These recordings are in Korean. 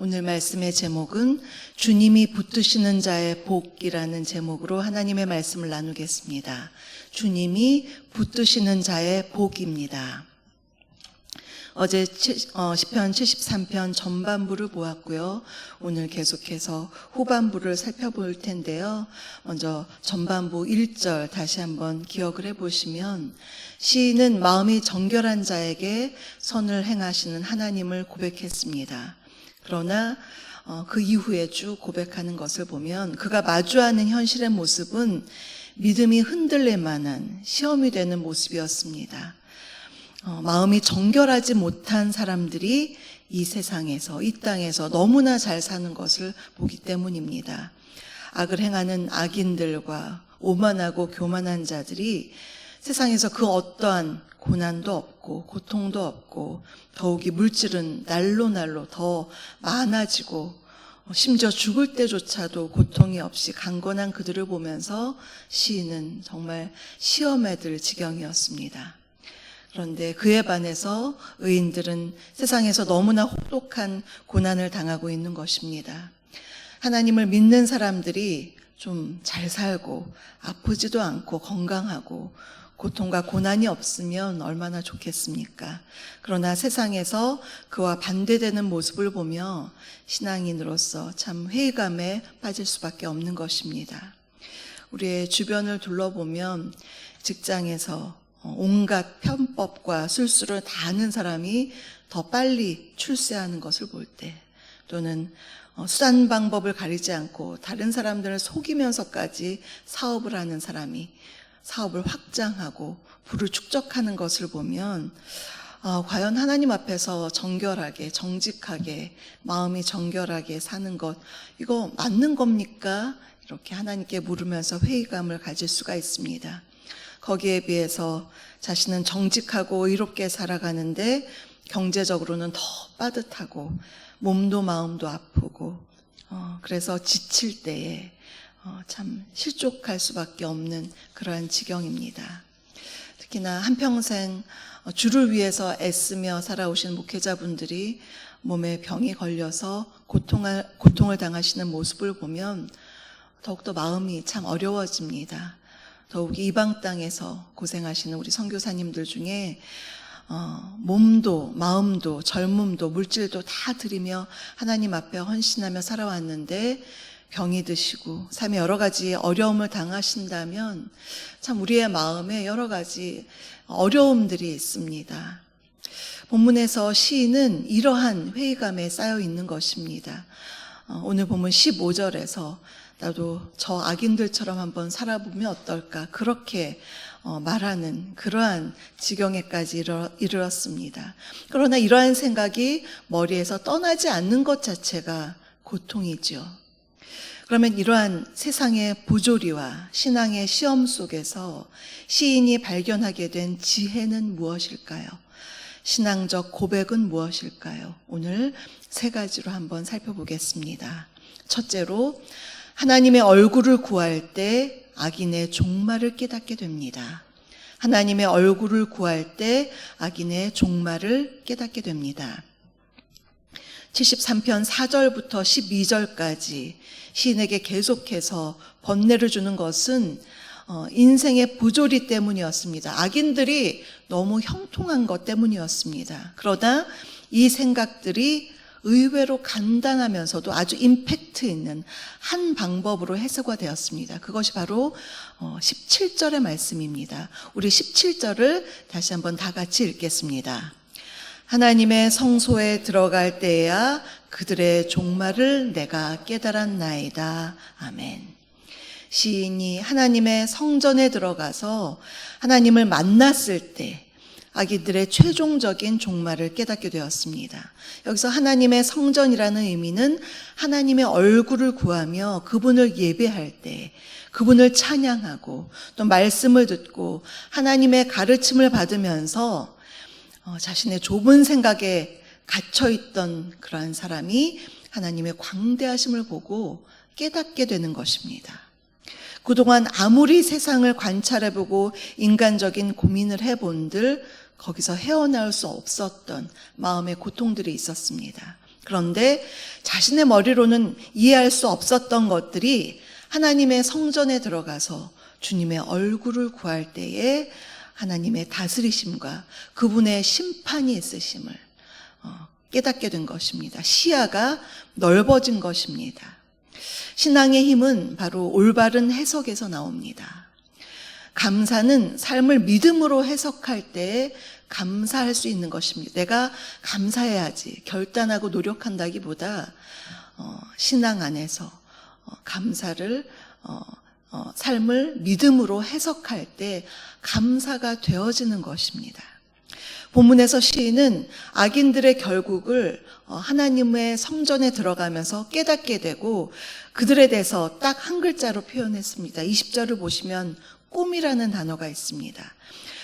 오늘 말씀의 제목은 주님이 붙드시는 자의 복이라는 제목으로 하나님의 말씀을 나누겠습니다. 주님이 붙드시는 자의 복입니다. 어제 시편 73편 전반부를 보았고요. 오늘 계속해서 후반부를 살펴볼 텐데요. 먼저 전반부 1절 다시 한번 기억을 해보시면 시인은 마음이 정결한 자에게 선을 행하시는 하나님을 고백했습니다. 그러나 그 이후에 쭉 고백하는 것을 보면 그가 마주하는 현실의 모습은 믿음이 흔들릴 만한 시험이 되는 모습이었습니다. 마음이 정결하지 못한 사람들이 이 세상에서, 이 땅에서 너무나 잘 사는 것을 보기 때문입니다. 악을 행하는 악인들과 오만하고 교만한 자들이 세상에서 그 어떠한 고난도 없고 고통도 없고 더욱이 물질은 날로 날로 더 많아지고 심지어 죽을 때조차도 고통이 없이 강건한 그들을 보면서 시인은 정말 시험에 들 지경이었습니다. 그런데 그에 반해서 의인들은 세상에서 너무나 혹독한 고난을 당하고 있는 것입니다. 하나님을 믿는 사람들이 좀 잘 살고 아프지도 않고 건강하고 고통과 고난이 없으면 얼마나 좋겠습니까? 그러나 세상에서 그와 반대되는 모습을 보며 신앙인으로서 참 회의감에 빠질 수밖에 없는 것입니다. 우리의 주변을 둘러보면 직장에서 온갖 편법과 술수를 다 아는 사람이 더 빨리 출세하는 것을 볼 때, 또는 수단 방법을 가리지 않고 다른 사람들을 속이면서까지 사업을 하는 사람이 사업을 확장하고 부를 축적하는 것을 보면 과연 하나님 앞에서 정결하게, 정직하게, 마음이 정결하게 사는 것, 이거 맞는 겁니까? 이렇게 하나님께 물으면서 회의감을 가질 수가 있습니다. 거기에 비해서 자신은 정직하고 의롭게 살아가는데 경제적으로는 더 빠듯하고 몸도 마음도 아프고 그래서 지칠 때에 참 실족할 수밖에 없는 그러한 지경입니다. 특히나 한평생 주를 위해서 애쓰며 살아오신 목회자분들이 몸에 병이 걸려서 고통을 당하시는 모습을 보면 더욱더 마음이 참 어려워집니다. 더욱이 이방 땅에서 고생하시는 우리 선교사님들 중에 몸도 마음도 젊음도 물질도 다 드리며 하나님 앞에 헌신하며 살아왔는데 병이 드시고 삶에 여러 가지 어려움을 당하신다면 참 우리의 마음에 여러 가지 어려움들이 있습니다. 본문에서 시인은 이러한 회의감에 쌓여 있는 것입니다. 오늘 본문 15절에서 나도 저 악인들처럼 한번 살아보면 어떨까, 그렇게 말하는 그러한 지경에까지 이르렀습니다. 그러나 이러한 생각이 머리에서 떠나지 않는 것 자체가 고통이죠. 그러면 이러한 세상의 부조리와 신앙의 시험 속에서 시인이 발견하게 된 지혜는 무엇일까요? 신앙적 고백은 무엇일까요? 오늘 세 가지로 한번 살펴보겠습니다. 첫째로, 하나님의 얼굴을 구할 때 악인의 종말을 깨닫게 됩니다. 하나님의 얼굴을 구할 때 악인의 종말을 깨닫게 됩니다. 73편 4절부터 12절까지 시인에게 계속해서 번뇌를 주는 것은 인생의 부조리 때문이었습니다. 악인들이 너무 형통한 것 때문이었습니다. 그러다 이 생각들이 의외로 간단하면서도 아주 임팩트 있는 한 방법으로 해석이 되었습니다. 그것이 바로 17절의 말씀입니다. 우리 17절을 다시 한번 다 같이 읽겠습니다. 하나님의 성소에 들어갈 때야 그들의 종말을 내가 깨달았나이다. 아멘. 시인이 하나님의 성전에 들어가서 하나님을 만났을 때 악인들의 최종적인 종말을 깨닫게 되었습니다. 여기서 하나님의 성전이라는 의미는 하나님의 얼굴을 구하며 그분을 예배할 때, 그분을 찬양하고 또 말씀을 듣고 하나님의 가르침을 받으면서 자신의 좁은 생각에 갇혀있던 그러한 사람이 하나님의 광대하심을 보고 깨닫게 되는 것입니다. 그동안 아무리 세상을 관찰해보고 인간적인 고민을 해본들 거기서 헤어나올 수 없었던 마음의 고통들이 있었습니다. 그런데 자신의 머리로는 이해할 수 없었던 것들이 하나님의 성전에 들어가서 주님의 얼굴을 구할 때에 하나님의 다스리심과 그분의 심판이 있으심을 깨닫게 된 것입니다. 시야가 넓어진 것입니다. 신앙의 힘은 바로 올바른 해석에서 나옵니다. 감사는 삶을 믿음으로 해석할 때 감사할 수 있는 것입니다. 내가 감사해야지 결단하고 노력한다기보다 신앙 안에서 감사를 삶을 믿음으로 해석할 때 감사가 되어지는 것입니다. 본문에서 시인은 악인들의 결국을 하나님의 성전에 들어가면서 깨닫게 되고 그들에 대해서 딱 한 글자로 표현했습니다. 20절을 보시면 꿈이라는 단어가 있습니다.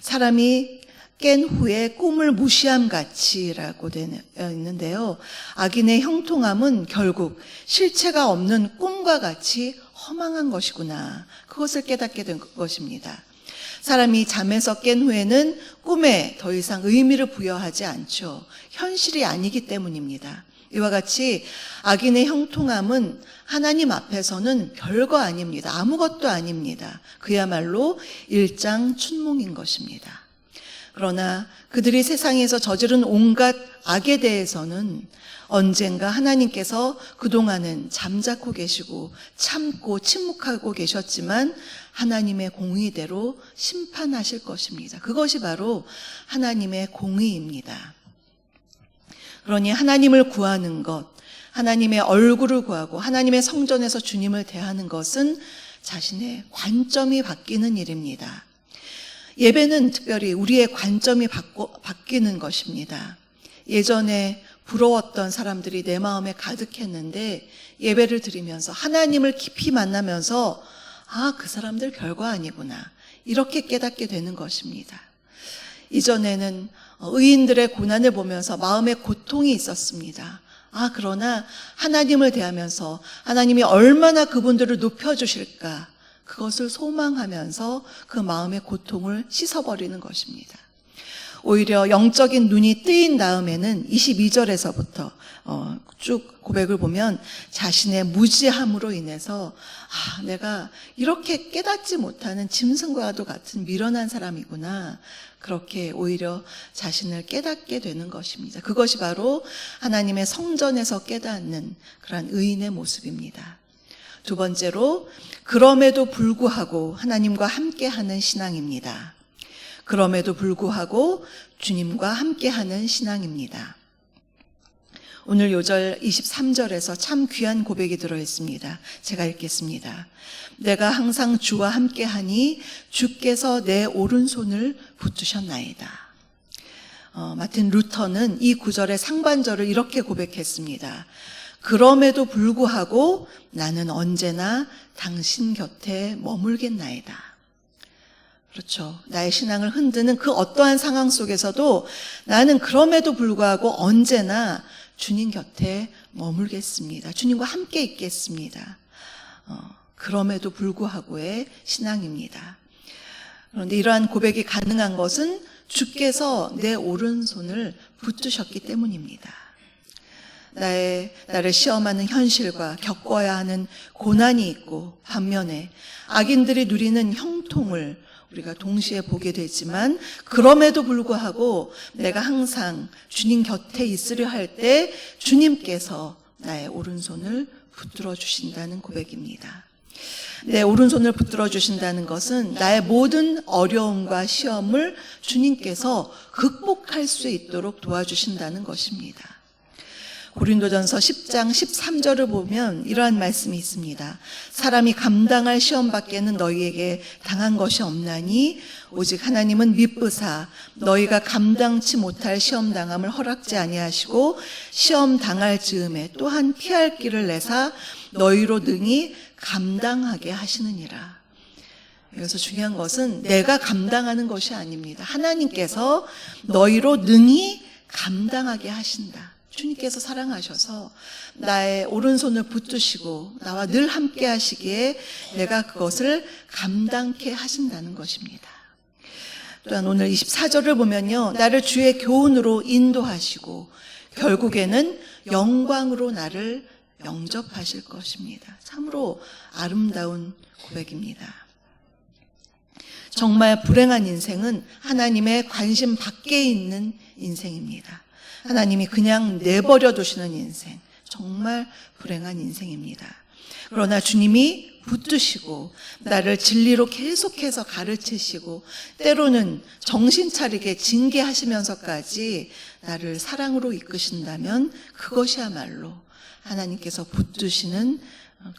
사람이 깬 후에 꿈을 무시함같이라고 되어 있는데요. 악인의 형통함은 결국 실체가 없는 꿈과 같이 허망한 것이구나. 그것을 깨닫게 된 것입니다. 사람이 잠에서 깬 후에는 꿈에 더 이상 의미를 부여하지 않죠. 현실이 아니기 때문입니다. 이와 같이 악인의 형통함은 하나님 앞에서는 별거 아닙니다. 아무것도 아닙니다. 그야말로 일장춘몽인 것입니다. 그러나 그들이 세상에서 저지른 온갖 악에 대해서는 언젠가 하나님께서 그동안은 잠자코 계시고 참고 침묵하고 계셨지만 하나님의 공의대로 심판하실 것입니다. 그것이 바로 하나님의 공의입니다. 그러니 하나님을 구하는 것, 하나님의 얼굴을 구하고 하나님의 성전에서 주님을 대하는 것은 자신의 관점이 바뀌는 일입니다. 예배는 특별히 우리의 관점이 바뀌는 것입니다. 예전에 부러웠던 사람들이 내 마음에 가득했는데 예배를 드리면서 하나님을 깊이 만나면서 그 사람들 별거 아니구나 이렇게 깨닫게 되는 것입니다. 이전에는 의인들의 고난을 보면서 마음에 고통이 있었습니다. 그러나 하나님을 대하면서 하나님이 얼마나 그분들을 높여주실까 그것을 소망하면서 그 마음의 고통을 씻어버리는 것입니다. 오히려 영적인 눈이 뜨인 다음에는 22절에서부터 쭉 고백을 보면 자신의 무지함으로 인해서 내가 이렇게 깨닫지 못하는 짐승과도 같은 미련한 사람이구나 그렇게 오히려 자신을 깨닫게 되는 것입니다. 그것이 바로 하나님의 성전에서 깨닫는 그러한 의인의 모습입니다. 두 번째로 그럼에도 불구하고 하나님과 함께하는 신앙입니다. 그럼에도 불구하고 주님과 함께하는 신앙입니다. 오늘 요절 23절에서 참 귀한 고백이 들어있습니다. 제가 읽겠습니다. 내가 항상 주와 함께하니 주께서 내 오른손을 붙드셨나이다. 마틴 루터는 이 구절의 상반절을 이렇게 고백했습니다. 그럼에도 불구하고 나는 언제나 당신 곁에 머물겠나이다. 그렇죠. 나의 신앙을 흔드는 그 어떠한 상황 속에서도 나는 그럼에도 불구하고 언제나 주님 곁에 머물겠습니다. 주님과 함께 있겠습니다. 그럼에도 불구하고의 신앙입니다. 그런데 이러한 고백이 가능한 것은 주께서 내 오른손을 붙드셨기 때문입니다. 나를 시험하는 현실과 겪어야 하는 고난이 있고 반면에 악인들이 누리는 형통을 우리가 동시에 보게 되지만 그럼에도 불구하고 내가 항상 주님 곁에 있으려 할 때 주님께서 나의 오른손을 붙들어 주신다는 고백입니다. 내 오른손을 붙들어 주신다는 것은 나의 모든 어려움과 시험을 주님께서 극복할 수 있도록 도와주신다는 것입니다. 고린도전서 10장 13절을 보면 이러한 말씀이 있습니다. 사람이 감당할 시험 밖에는 너희에게 당한 것이 없나니 오직 하나님은 미쁘사 너희가 감당치 못할 시험 당함을 허락지 아니하시고 시험 당할 즈음에 또한 피할 길을 내사 너희로 능히 감당하게 하시느니라. 여기서 중요한 것은 내가 감당하는 것이 아닙니다. 하나님께서 너희로 능히 감당하게 하신다. 주님께서 사랑하셔서 나의 오른손을 붙드시고 나와 늘 함께 하시기에 내가 그것을 감당케 하신다는 것입니다. 또한 오늘 24절을 보면요. 나를 주의 교훈으로 인도하시고 결국에는 영광으로 나를 영접하실 것입니다. 참으로 아름다운 고백입니다. 정말 불행한 인생은 하나님의 관심 밖에 있는 인생입니다. 하나님이 그냥 내버려 두시는 인생, 정말 불행한 인생입니다. 그러나 주님이 붙드시고 나를 진리로 계속해서 가르치시고 때로는 정신 차리게 징계하시면서까지 나를 사랑으로 이끄신다면 그것이야말로 하나님께서 붙드시는,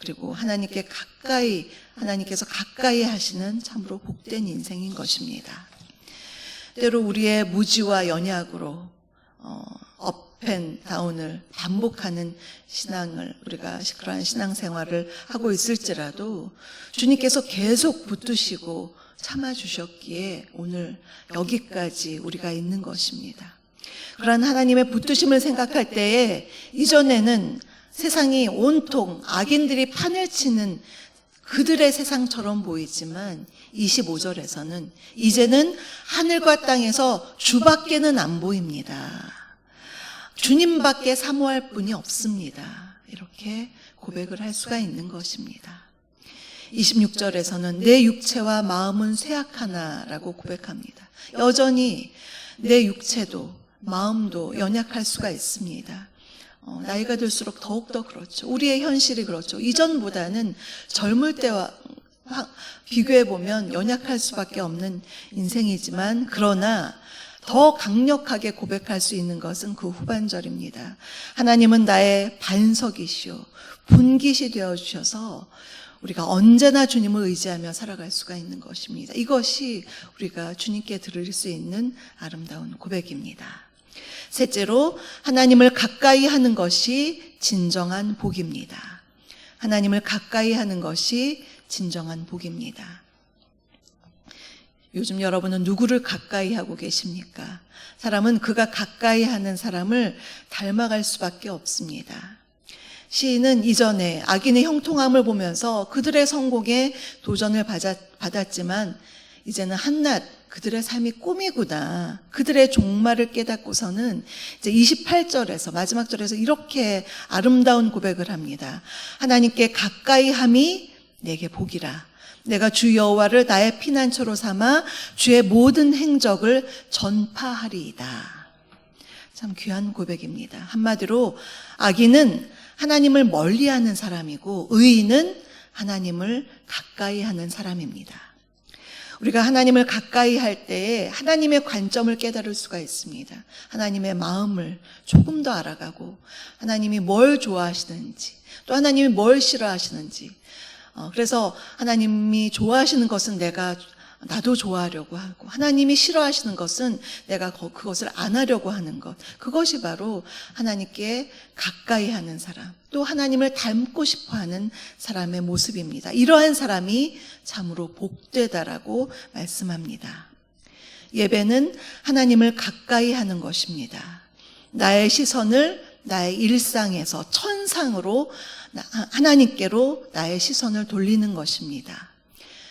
그리고 하나님께서 가까이 하시는 참으로 복된 인생인 것입니다. 때로 우리의 무지와 연약으로 업앤다운을 반복하는 우리가 그러한 신앙생활을 하고 있을지라도 주님께서 계속 붙드시고 참아주셨기에 오늘 여기까지 우리가 있는 것입니다. 그러한 하나님의 붙드심을 생각할 때에 이전에는 세상이 온통 악인들이 판을 치는 그들의 세상처럼 보이지만 25절에서는 이제는 하늘과 땅에서 주밖에는 안 보입니다. 주님밖에 사모할 분이 없습니다. 이렇게 고백을 할 수가 있는 것입니다. 26절에서는 내 육체와 마음은 쇠약하나라고 고백합니다. 여전히 내 육체도 마음도 연약할 수가 있습니다. 나이가 들수록 더욱더 그렇죠. 우리의 현실이 그렇죠. 이전보다는 젊을 때와 비교해보면 연약할 수밖에 없는 인생이지만 그러나 더 강력하게 고백할 수 있는 것은 그 후반절입니다. 하나님은 나의 반석이시오 분깃이 되어주셔서 우리가 언제나 주님을 의지하며 살아갈 수가 있는 것입니다. 이것이 우리가 주님께 들을 수 있는 아름다운 고백입니다. 셋째로 하나님을 가까이 하는 것이 진정한 복입니다. 하나님을 가까이 하는 것이 진정한 복입니다. 요즘 여러분은 누구를 가까이 하고 계십니까? 사람은 그가 가까이 하는 사람을 닮아갈 수밖에 없습니다. 시인은 이전에 악인의 형통함을 보면서 그들의 성공에 도전을 받았지만 이제는 한낱 그들의 삶이 꿈이구나, 그들의 종말을 깨닫고서는 이제 28절에서 마지막 절에서 이렇게 아름다운 고백을 합니다. 하나님께 가까이 함이 내게 복이라. 내가 주 여호와를 나의 피난처로 삼아 주의 모든 행적을 전파하리이다. 참 귀한 고백입니다. 한마디로 악인은 하나님을 멀리하는 사람이고 의인은 하나님을 가까이 하는 사람입니다. 우리가 하나님을 가까이 할 때에 하나님의 관점을 깨달을 수가 있습니다. 하나님의 마음을 조금 더 알아가고 하나님이 뭘 좋아하시는지 또 하나님이 뭘 싫어하시는지, 그래서 하나님이 좋아하시는 것은 나도 좋아하려고 하고 하나님이 싫어하시는 것은 내가 그것을 안 하려고 하는 것, 그것이 바로 하나님께 가까이 하는 사람, 또 하나님을 닮고 싶어하는 사람의 모습입니다. 이러한 사람이 참으로 복되다라고 말씀합니다. 예배는 하나님을 가까이 하는 것입니다. 나의 시선을 나의 일상에서 천상으로 하나님께로 나의 시선을 돌리는 것입니다.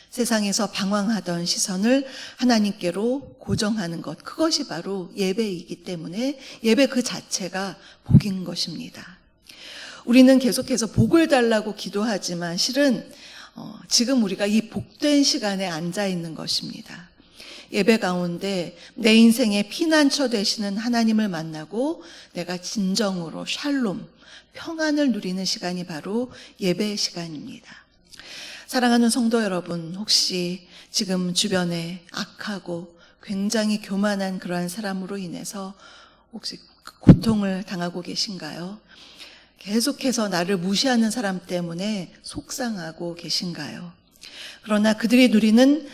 세상에서 방황하던 시선을 하나님께로 고정하는 것, 그것이 바로 예배이기 때문에 예배 그 자체가 복인 것입니다. 우리는 계속해서 복을 달라고 기도하지만 실은 지금 우리가 이 복된 시간에 앉아 있는 것입니다. 예배 가운데 내 인생의 피난처 되시는 하나님을 만나고 내가 진정으로 샬롬, 평안을 누리는 시간이 바로 예배 시간입니다. 사랑하는 성도 여러분, 혹시 지금 주변에 악하고 굉장히 교만한 그러한 사람으로 인해서 혹시 고통을 당하고 계신가요? 계속해서 나를 무시하는 사람 때문에 속상하고 계신가요? 그러나 그들이 누리는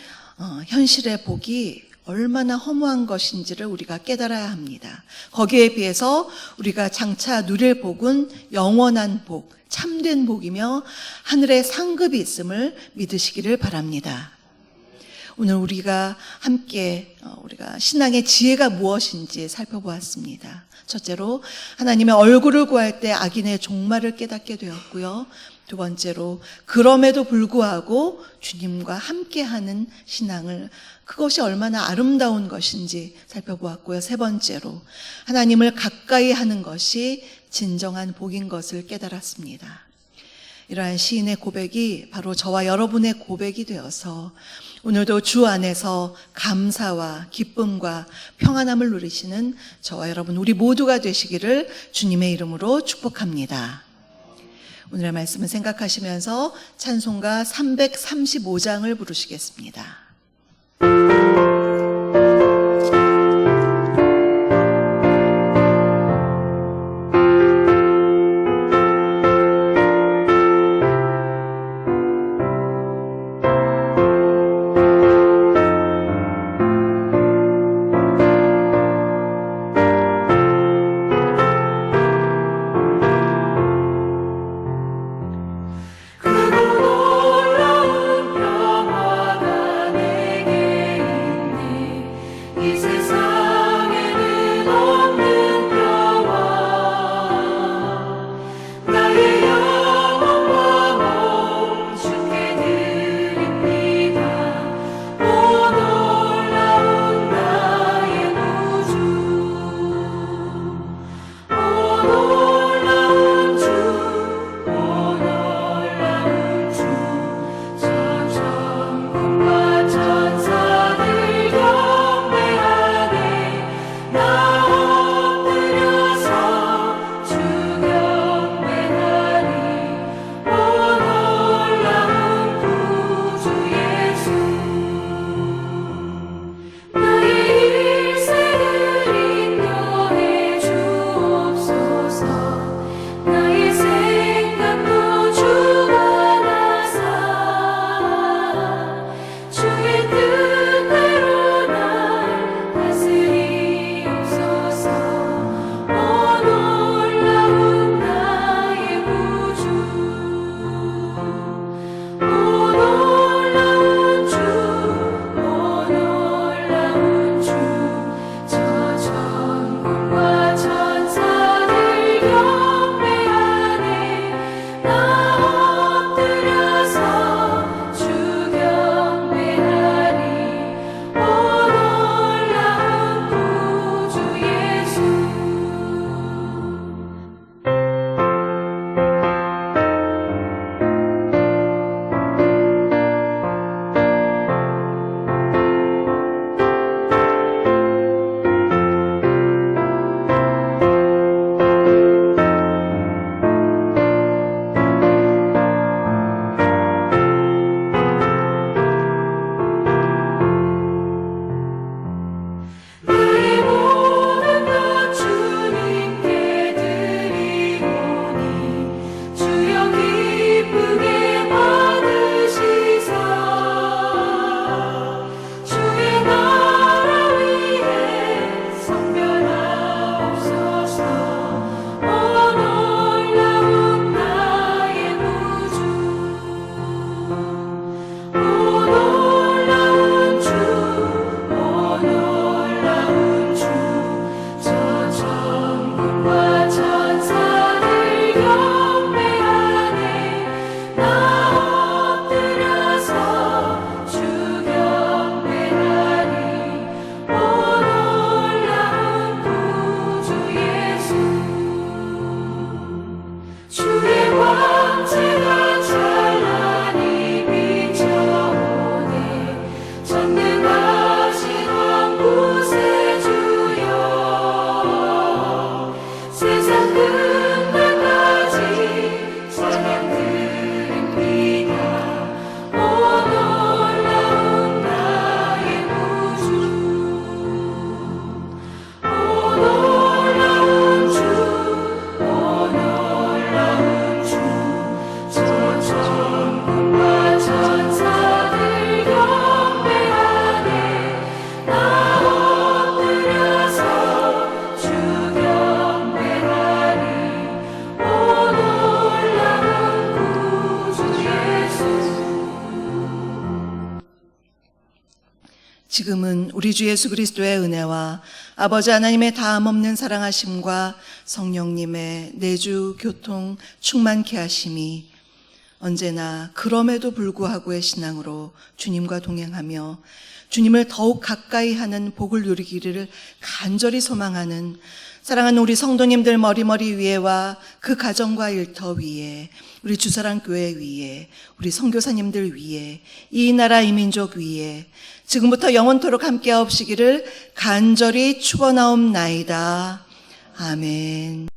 현실의 복이 얼마나 허무한 것인지를 우리가 깨달아야 합니다. 거기에 비해서 우리가 장차 누릴 복은 영원한 복, 참된 복이며 하늘의 상급이 있음을 믿으시기를 바랍니다. 오늘 우리가 함께 우리가 신앙의 지혜가 무엇인지 살펴보았습니다. 첫째로 하나님의 얼굴을 구할 때 악인의 종말을 깨닫게 되었고요. 두 번째로 그럼에도 불구하고 주님과 함께하는 신앙을, 그것이 얼마나 아름다운 것인지 살펴보았고요. 세 번째로 하나님을 가까이 하는 것이 진정한 복인 것을 깨달았습니다. 이러한 시인의 고백이 바로 저와 여러분의 고백이 되어서 오늘도 주 안에서 감사와 기쁨과 평안함을 누리시는 저와 여러분 우리 모두가 되시기를 주님의 이름으로 축복합니다. 오늘의 말씀을 생각하시면서 찬송가 335장을 부르시겠습니다. 지금은 우리 주 예수 그리스도의 은혜와 아버지 하나님의 다함없는 사랑하심과 성령님의 내주 교통 충만케 하심이 언제나 그럼에도 불구하고의 신앙으로 주님과 동행하며 주님을 더욱 가까이 하는 복을 누리기를 간절히 소망하는 사랑하는 우리 성도님들 머리머리 위에와 그 가정과 일터 위에, 우리 주사랑교회 위에, 우리 선교사님들 위에, 이 나라 이 민족 위에 지금부터 영원토록 함께하옵시기를 간절히 축원하옵나이다. 아멘.